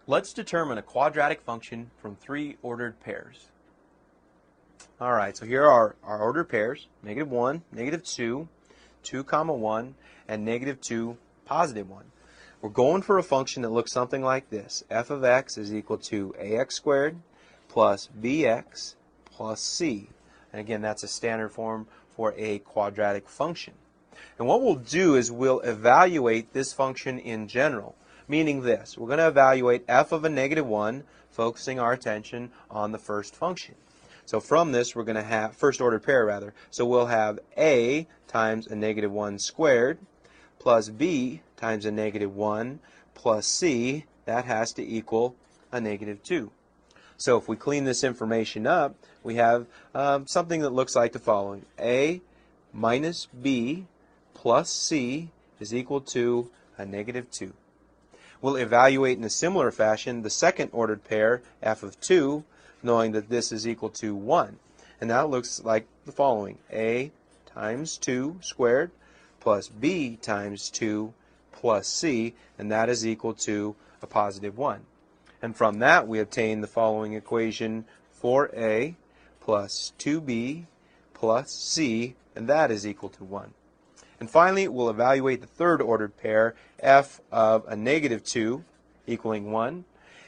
Let's determine a quadratic function from three ordered pairs. Alright, so here are our ordered pairs, -1, -2, 2, 1, and -2, +1. We're going for a function that looks something like this. F of x is equal to ax squared plus bx plus c. And again, that's a standard form for a quadratic function. And what we'll do is we'll evaluate this function in general, meaning this. We're going to evaluate f of a -1, focusing our attention on the first function. So from this, we're going to have first ordered pair rather. So we'll have a times a -1 squared plus b times a -1 plus c. That has to equal a -2. So if we clean this information up, we have something that looks like the following. A minus b plus c is equal to a -2. We'll evaluate in a similar fashion the second ordered pair, f of 2, knowing that this is equal to 1. And that looks like the following. A times 2 squared plus b times 2 plus c, and that is equal to a +1. And from that we obtain the following equation, 4a plus 2b plus c, and that is equal to 1. And finally, we'll evaluate the third ordered pair, f of a -2 equaling 1.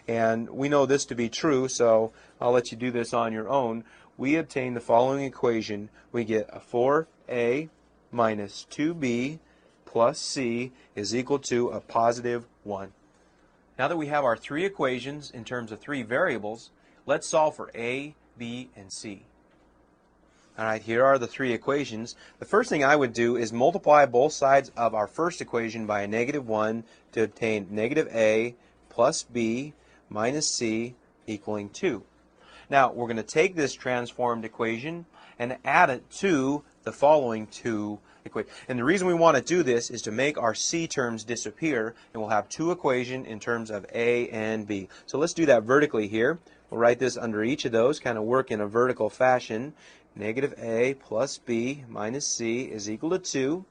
And we know this to be true, so I'll let you do this on your own. We obtain the following equation. We get a 4a minus 2b plus c is equal to a +1. Now that we have our three equations in terms of three variables, let's solve for a, b, and c. Alright, here are the three equations. The first thing I would do is multiply both sides of our first equation by a -1 to obtain -a plus b minus c equaling 2. Now, we're going to take this transformed equation and add it to the following two equations. And the reason we want to do this is to make our c terms disappear, and we'll have two equations in terms of a and b. So let's do that vertically here. We'll write this under each of those, kind of work in a vertical fashion. -a plus b minus c is equal to 2.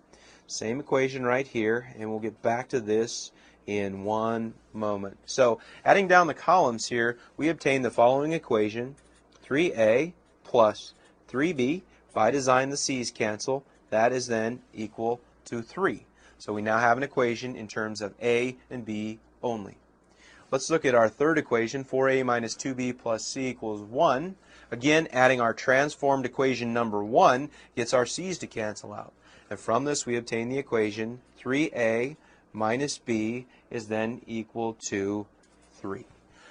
Same equation right here, and we'll get back to this in one moment. So adding down the columns here, we obtain the following equation, 3a plus 3b. By design, the c's cancel. That is then equal to 3. So we now have an equation in terms of a and b only. Let's look at our third equation, 4a minus 2b plus c equals 1. Again, adding our transformed equation number 1 gets our c's to cancel out. And from this we obtain the equation 3a minus b is then equal to 3.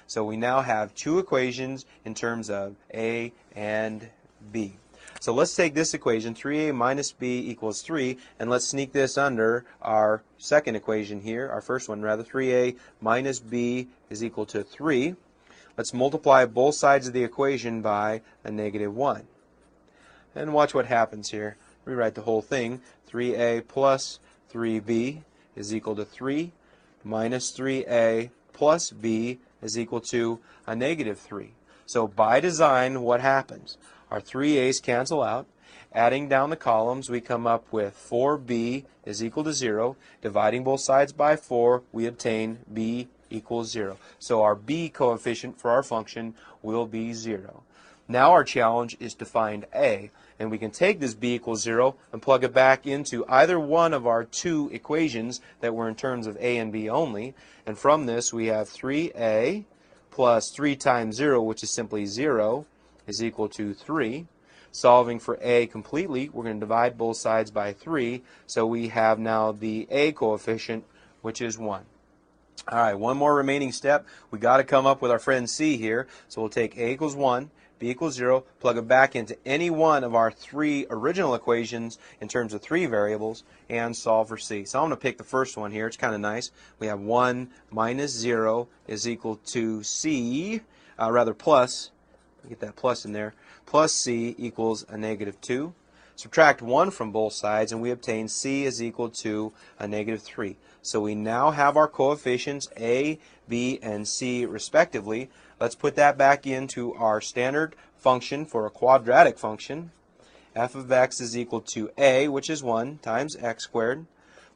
So we now have two equations in terms of a and b. So let's take this equation, 3a minus b equals 3, and let's sneak this under our second equation here, our first one rather, 3a minus b is equal to 3. Let's multiply both sides of the equation by a -1. And watch what happens here. Rewrite the whole thing. 3a plus 3b is equal to 3 minus 3a plus b is equal to a -3. So by design, what happens? Our 3a's cancel out. Adding down the columns, we come up with 4b is equal to 0. Dividing both sides by 4, we obtain b equals 0. So our b coefficient for our function will be 0. Now our challenge is to find a, and we can take this b equals 0 and plug it back into either one of our two equations that were in terms of a and b only. And from this we have 3a plus 3 times 0, which is simply 0, is equal to 3. Solving for a completely, we're going to divide both sides by 3, so we have now the a coefficient, which is 1. Alright, one more remaining step. We got to come up with our friend c here, so we'll take a equals 1, b equals 0, plug it back into any one of our three original equations in terms of three variables, and solve for c. So I'm going to pick the first one here. It's kind of nice. We have 1 minus 0 is equal to c, plus, get that plus in there, plus c equals a -2. Subtract 1 from both sides, and we obtain c is equal to a -3. So we now have our coefficients a, b, and c respectively. Let's put that back into our standard function for a quadratic function. F of x is equal to a, which is 1, times x squared,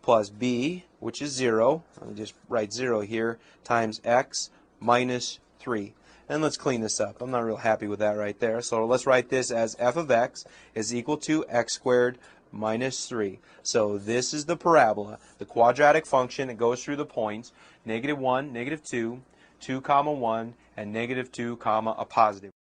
plus b, which is 0, let me just write 0 here, times x minus 3. And let's clean this up. I'm not real happy with that right there. So let's write this as f of x is equal to x squared minus 3. So this is the parabola, the quadratic function. It goes through the points, -1, -2, 2 comma 1, and -2 comma a positive.